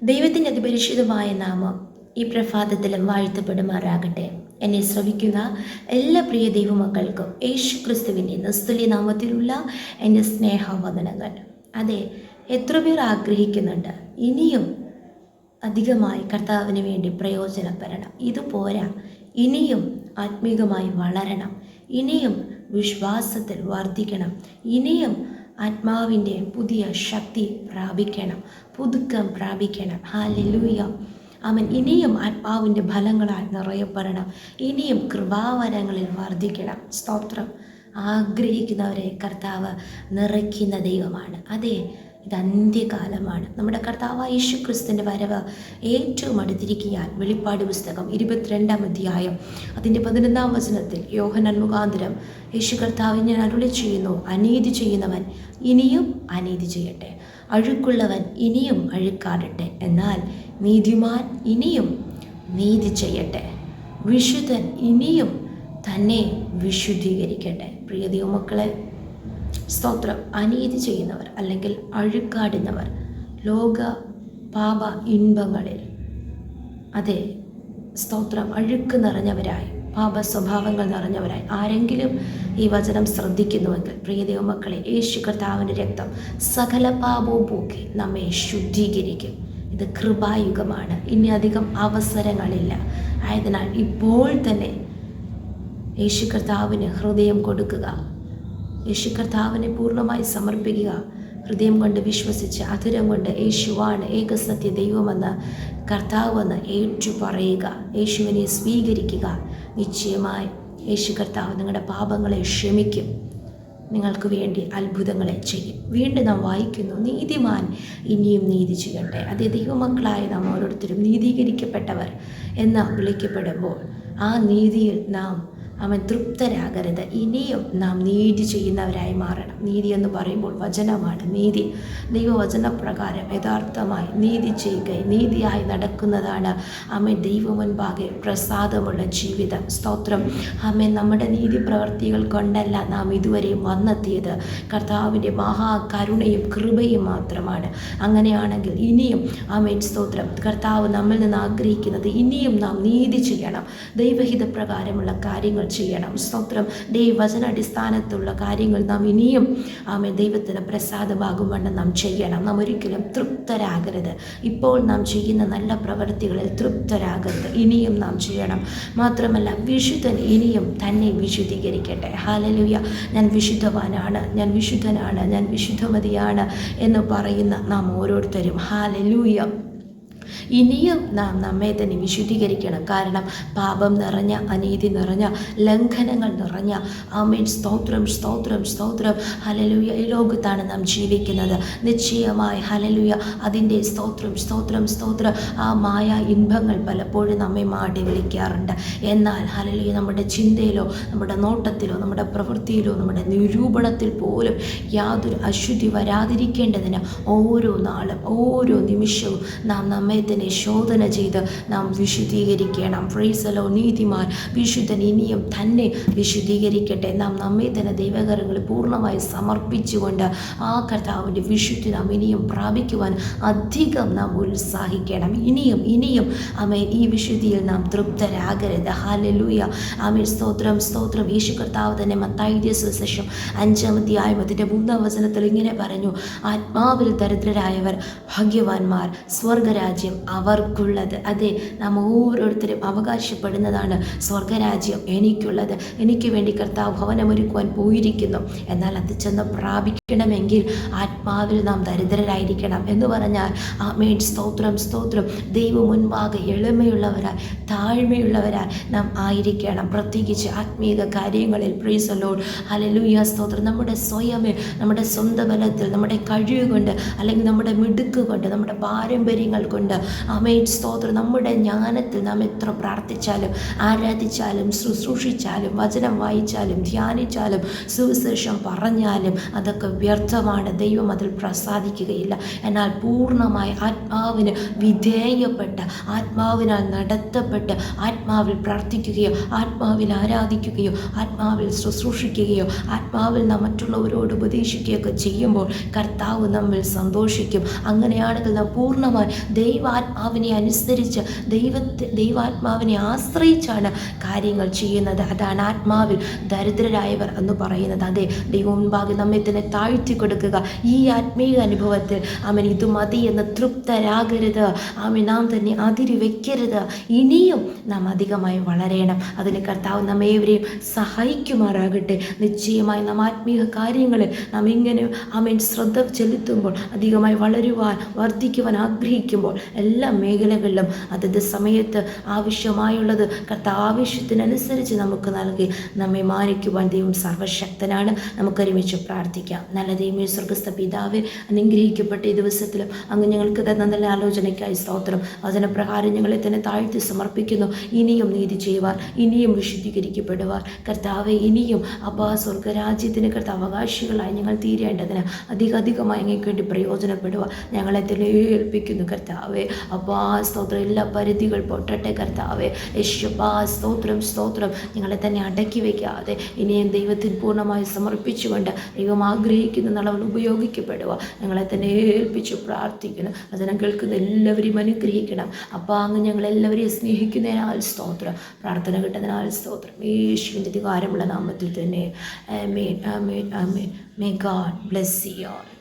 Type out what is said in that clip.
ദൈവത്തിൻ്റെ അതിപരിശുദ്ധമായ നാമം ഈ പ്രഭാതത്തിലും വാഴ്ത്തപ്പെടുമാറാകട്ടെ. എന്നെ ശ്രവിക്കുന്ന എല്ലാ പ്രിയ ദൈവമക്കൾക്കും യേശു ക്രിസ്തുവിൻ്റെ നിസ്തുല്യ നാമത്തിലുള്ള എൻ്റെ സ്നേഹവന്ദനങ്ങൾ. അതെ, എത്ര പേർ ആഗ്രഹിക്കുന്നുണ്ട് ഇനിയും അധികമായി കർത്താവിന് വേണ്ടി പ്രയോജനപ്പെടണം, ഇതുപോരാ, ഇനിയും ആത്മീകമായി വളരണം, ഇനിയും വിശ്വാസത്തിൽ വർദ്ധിക്കണം, ഇനിയും ആത്മാവിൻ്റെ പുതിയ ശക്തി പ്രാപിക്കണം, പുതുക്കം പ്രാപിക്കണം. ഹല്ലേലൂയ, ആമേൻ. ഇനിയും ആത്മാവിൻ്റെ ഫലങ്ങളാൽ നിറയപ്പെടണം, ഇനിയും കൃപാവരങ്ങളിൽ വർദ്ധിക്കണം. സ്തോത്രം. ആഗ്രഹിക്കുന്നവരെ കർത്താവ് നിറയ്ക്കുന്ന ദൈവമാണ്. അതെ, ഇത് അന്ത്യകാലമാണ്. നമ്മുടെ കർത്താവായ യേശു ക്രിസ്തുവിൻ്റെ വരവ് ഏറ്റവും അടുത്തിരിക്കാൻ വെളിപ്പാട് പുസ്തകം 22-ാം അധ്യായം അതിൻ്റെ 11-ാം വചനത്തിൽ യോഹന്നാൻ മുഖാന്തരം യേശു കർത്താവ് ഞാൻ അരുളി ചെയ്യുന്നു, അനീതി ചെയ്യുന്നവൻ ഇനിയും അനീതി ചെയ്യട്ടെ, അഴുക്കുള്ളവൻ ഇനിയും അഴുക്കാടട്ടെ, എന്നാൽ നീതിമാൻ ഇനിയും നീതി ചെയ്യട്ടെ, വിശുദ്ധൻ ഇനിയും തന്നെ വിശുദ്ധീകരിക്കട്ടെ. പ്രിയ ദൈവമക്കളെ, സ്തോത്രം. അനീതി ചെയ്യുന്നവർ അല്ലെങ്കിൽ അഴുക്കാടുന്നവർ ലോക പാപ ഇൻപങ്ങളിൽ, അതെ സ്തോത്രം, അഴുക്ക് നിറഞ്ഞവരായി, പാപ സ്വഭാവങ്ങൾ നിറഞ്ഞവരായി ആരെങ്കിലും ഈ വചനം ശ്രദ്ധിക്കുന്നുവെങ്കിൽ പ്രിയ ദൈവമക്കളെ, യേശു കർത്താവിൻ്റെ രക്തം സകല പാപവും പോക്കി നമ്മെ ശുദ്ധീകരിക്കും. ഇത് കൃപായുഗമാണ്, ഇനി അധികം അവസരങ്ങളില്ല. ആയതിനാൽ ഇപ്പോൾ തന്നെ യേശു കർത്താവിന് ഹൃദയം കൊടുക്കുക, യേശു കർത്താവിനെ പൂർണ്ണമായി സമർപ്പിക്കുക. ഹൃദയം കൊണ്ട് വിശ്വസിച്ച് അധരം കൊണ്ട് യേശുവാണ് ഏകസത്യ ദൈവമെന്ന് കർത്താവെന്ന് ഏറ്റു പറയുക, യേശുവിനെ സ്വീകരിക്കുക. നിശ്ചയമായി യേശു കർത്താവ് നിങ്ങളുടെ പാപങ്ങളെ ക്ഷമിക്കും, നിങ്ങൾക്ക് വേണ്ടി അത്ഭുതങ്ങളെ ചെയ്യും. വീണ്ടും നാം വായിക്കുന്നു, നീതിമാൻ ഇനിയും നീതി ചെയ്യട്ടെ. അതേ, ദൈവമക്കളായ നാം ഓരോരുത്തരും നീതീകരിക്കപ്പെട്ടവർ എന്ന് വിളിക്കപ്പെടുമ്പോൾ ആ നീതിയിൽ നാം തൃപ്തരാകരുത്, ഇനിയും നാം നീതി ചെയ്യുന്നവരായി മാറണം. നീതി എന്ന് പറയുമ്പോൾ വചനമാണ്. നീതി ദൈവവചനപ്രകാരം യഥാർത്ഥമായി നീതി ചെയ്യുക, നീതിയായി നടക്കുന്നതാണ് ദൈവ മുൻപാകെ പ്രസാദമുള്ള ജീവിതം. സ്തോത്രം. നമ്മുടെ നീതി പ്രവർത്തികൾ കൊണ്ടല്ല നാം ഇതുവരെയും വന്നെത്തിയത്, കർത്താവിൻ്റെ മഹാകരുണയും കൃപയും മാത്രമാണ്. അങ്ങനെയാണെങ്കിൽ ഇനിയും സ്തോത്രം, കർത്താവ് നമ്മിൽ നിന്ന് ആഗ്രഹിക്കുന്നത് ഇനിയും നാം നീതി ചെയ്യണം, ദൈവഹിത പ്രകാരമുള്ള കാര്യങ്ങൾ ചെയ്യണം. സ്തോത്രം. ദൈവവചനാടിസ്ഥാനത്തുള്ള കാര്യങ്ങൾ നാം ഇനിയും ദൈവത്തിന് പ്രസാദമാകുമെന്ന് നാം ചെയ്യണം. നാം ഒരിക്കലും തൃപ്തരാകരുത്, ഇപ്പോൾ നാം ചെയ്യുന്ന നല്ല പ്രവൃത്തികളിൽ തൃപ്തരാകരുത്, ഇനിയും നാം ചെയ്യണം. മാത്രമല്ല, വിശുദ്ധൻ ഇനിയും തന്നെ വിശുദ്ധീകരിക്കട്ടെ. ഹല്ലേലൂയ. ഞാൻ വിശുദ്ധവാനാണ്, ഞാൻ വിശുദ്ധനാണ്, ഞാൻ വിശുദ്ധമതിയാണ് എന്ന് പറയുന്ന നാം ഓരോരുത്തരും ഹല്ലേലൂയ ഇനിയും നാം നമ്മെ തന്നെ വിശുദ്ധീകരിക്കണം. കാരണം പാപം നിറഞ്ഞ, അനീതി നിറഞ്ഞ, ലംഘനങ്ങൾ നിറഞ്ഞ സ്തോത്രം സ്തോത്രം സ്തോത്രം ഹല്ലേലൂയ ഈ ലോകത്താണ് നാം ജീവിക്കുന്നത്. നിശ്ചയമായി ഹല്ലേലൂയ അതിൻ്റെ സ്തോത്രം സ്തോത്രം സ്തോത്രം ആ മായ ഇൻപങ്ങൾ പലപ്പോഴും നമ്മെ മാടി വിളിക്കാറുണ്ട്. എന്നാൽ ഹല്ലേലൂയ നമ്മുടെ ചിന്തയിലോ നമ്മുടെ നോട്ടത്തിലോ നമ്മുടെ പ്രവൃത്തിയിലോ നമ്മുടെ നിരൂപണത്തിൽ പോലും യാതൊരു അശുദ്ധി വരാതിരിക്കേണ്ടതിന് ഓരോ നാളും ഓരോ നിമിഷവും നാം നമ്മെ തന്നെ ശോധന ചെയ്ത് നാം വിശുദ്ധീകരിക്കണം. പ്രൈസലോ. നീതിമാൻ വിശുദ്ധൻ ഇനിയും തന്നെ വിശുദ്ധീകരിക്കട്ടെ. നാം നമ്മെ തന്നെ ദൈവകരങ്ങളിൽ പൂർണ്ണമായി സമർപ്പിച്ചുകൊണ്ട് ആ കർത്താവിൻ്റെ വിശുദ്ധി നാം ഇനിയും പ്രാപിക്കുവാൻ അധികം നാം ഉത്സാഹിക്കണം. ഇനിയും ഇനിയും ഈ വിശുദ്ധിയിൽ നാം തൃപ്തരാകരുത്. ഹല്ലേലൂയ. സ്തോത്രം സ്തോത്രം. യേശു കർത്താവ് തന്നെ മത്തായിയുടെ സുവിശേഷം 5-ാം അധ്യായം അതിൻ്റെ 3-ാം വചനത്തിൽ ഇങ്ങനെ പറഞ്ഞു, ആത്മാവിൽ ദരിദ്രരായവർ ഭാഗ്യവാന്മാർ, സ്വർഗരാജ്യം അവർക്കുള്ളത്. അതെ, നാം ഓരോരുത്തരും അവകാശപ്പെടുന്നതാണ് സ്വർഗരാജ്യം എനിക്കുള്ളത്. എനിക്ക് വേണ്ടി കർത്താവ് ഭവനമൊരുക്കുവാൻ പോയിരിക്കുന്നു. എന്നാൽ അത് ചെന്ന് പ്രാപിക്കണമെങ്കിൽ ആത്മാവിൽ നാം ദരിദ്രരായിരിക്കണം. എന്ന് പറഞ്ഞാൽ സ്തോത്രം സ്തോത്രം ദൈവം മുൻപാകെ എളിമയുള്ളവരായി താഴ്മയുള്ളവരായി നാം ആയിരിക്കണം. പ്രത്യേകിച്ച് ആത്മീയ കാര്യങ്ങളിൽ. Praise the Lord. ഹല്ലേലൂയ. സ്തോത്രം. നമ്മുടെ സ്വയമേ, നമ്മുടെ സ്വന്തം ബലത്തിൽ, നമ്മുടെ കഴിവ് കൊണ്ട് അല്ലെങ്കിൽ നമ്മുടെ മിടുക്ക് കൊണ്ട്, നമ്മുടെ പാരമ്പര്യങ്ങൾ കൊണ്ട് സ്തോത്രം നമ്മുടെ ജ്ഞാനത്തിൽ നാം എത്ര പ്രാർത്ഥിച്ചാലും ആരാധിച്ചാലും ശുശ്രൂഷിച്ചാലും വചനം വായിച്ചാലും ധ്യാനിച്ചാലും സുവിശേഷം പറഞ്ഞാലും അതൊക്കെ വ്യർത്ഥമാണ്. ദൈവം അതിൽ പ്രസാദിക്കുകയില്ല. എന്നാൽ പൂർണ്ണമായി ആത്മാവിന് വിധേയപ്പെട്ട് ആത്മാവിനാൽ നടത്തപ്പെട്ട് ആത്മാവിൽ പ്രാർത്ഥിക്കുകയോ ആത്മാവിൽ ആരാധിക്കുകയോ ആത്മാവിൽ ശുശ്രൂഷിക്കുകയോ ആത്മാവിൽ നാം മറ്റുള്ളവരോട് ഉപദേശിക്കുകയൊക്കെ ചെയ്യുമ്പോൾ കർത്താവ് നമ്മിൽ സന്തോഷിക്കും. അങ്ങനെയാണെങ്കിൽ നാം പൂർണ്ണമായി ദൈവ ദൈവാത്മാവിനെ അനുസരിച്ച് ദൈവാത്മാവിനെ ആശ്രയിച്ചാണ് കാര്യങ്ങൾ ചെയ്യുന്നത്. അതാണ് ആത്മാവിൽ ദരിദ്രരായവർ എന്ന് പറയുന്നത്. അതെ, ദൈവം മുൻപാകെ നമ്മെ തന്നെ താഴ്ത്തി കൊടുക്കുക. ഈ ആത്മീയ അനുഭവത്തിൽ ഇത് മതി എന്ന് തൃപ്തരാകരുത്. നാം തന്നെ അതിരി വെക്കരുത്. ഇനിയും നാം അധികമായി വളരണം. അതിന് കർത്താവ് നമ്മേവരെയും സഹായിക്കുമാറാകട്ടെ. നിശ്ചയമായി നാം ആത്മീയ കാര്യങ്ങളിൽ നാം ഇങ്ങനെ ശ്രദ്ധ ചെലുത്തുമ്പോൾ, അധികമായി വളരുവാൻ വർദ്ധിക്കുവാൻ ആഗ്രഹിക്കുമ്പോൾ, എല്ലാ മേഖലകളിലും അതത് സമയത്ത് ആവശ്യമായുള്ളത് കർത്താവ് ആവശ്യത്തിനനുസരിച്ച് നമുക്ക് നൽകി നമ്മെ മാനിക്കുവാൻ ദൈവം സർവശക്തനാണ്. നമുക്കൊരുമിച്ച് പ്രാർത്ഥിക്കാം. നല്ല ദൈവമേ, സ്വർഗ്ഗസ്ഥ പിതാവേ, അനുഗ്രഹിക്കപ്പെട്ട ഈ ദിവസത്തിലും അങ്ങ് ഞങ്ങൾക്ക് തന്ന നല്ല ആലോചനയ്ക്കായി സ്തോത്രം. വചനപ്രകാരം ഞങ്ങളെ തന്നെ താഴ്ത്തി സമർപ്പിക്കുന്നു. ഇനിയും നീതി ചെയ്യുവാൻ, ഇനിയും വിശുദ്ധീകരിക്കപ്പെടുവാൻ കർത്താവെ, ഇനിയും സ്വർഗരാജ്യത്തിന് കർത്താവ് അവകാശികളായി ഞങ്ങൾ തീരേണ്ടതിന് അധികമായി അങ്ങേക്ക് വേണ്ടി പ്രയോജനപ്പെടുവാൻ ഞങ്ങളെ തന്നെ ഏൽപ്പിക്കുന്നു കർത്താവെ. സ്തോത്രം. എല്ലാ പരിധികൾ പൊട്ടട്ടെ കർത്താവെ. സ്തോത്രം. ഞങ്ങളെ തന്നെ അടക്കി വയ്ക്കാതെ ഇനിയും ദൈവത്തിന് പൂർണ്ണമായി സമർപ്പിച്ചുകൊണ്ട് ദൈവം ആഗ്രഹിക്കുന്ന നളവൾ ഉപയോഗിക്കപ്പെടുക ഞങ്ങളെ തന്നെ ഏൽപ്പിച്ചു പ്രാർത്ഥിക്കുന്നു. വചനം കേൾക്കുന്ന എല്ലാവരെയും അനുഗ്രഹിക്കണം. അങ്ങ് ഞങ്ങളെല്ലാവരെയും സ്നേഹിക്കുന്നതിനാൽ സ്തോത്രം. പ്രാർത്ഥന കിട്ടുന്നതിനാൽ സ്തോത്രം. യേശുവിൻ്റെ അധികാരമുള്ള നാമത്തിൽ തന്നെ. ആമേൻ, ആമേൻ, ആമേൻ. May God bless you all.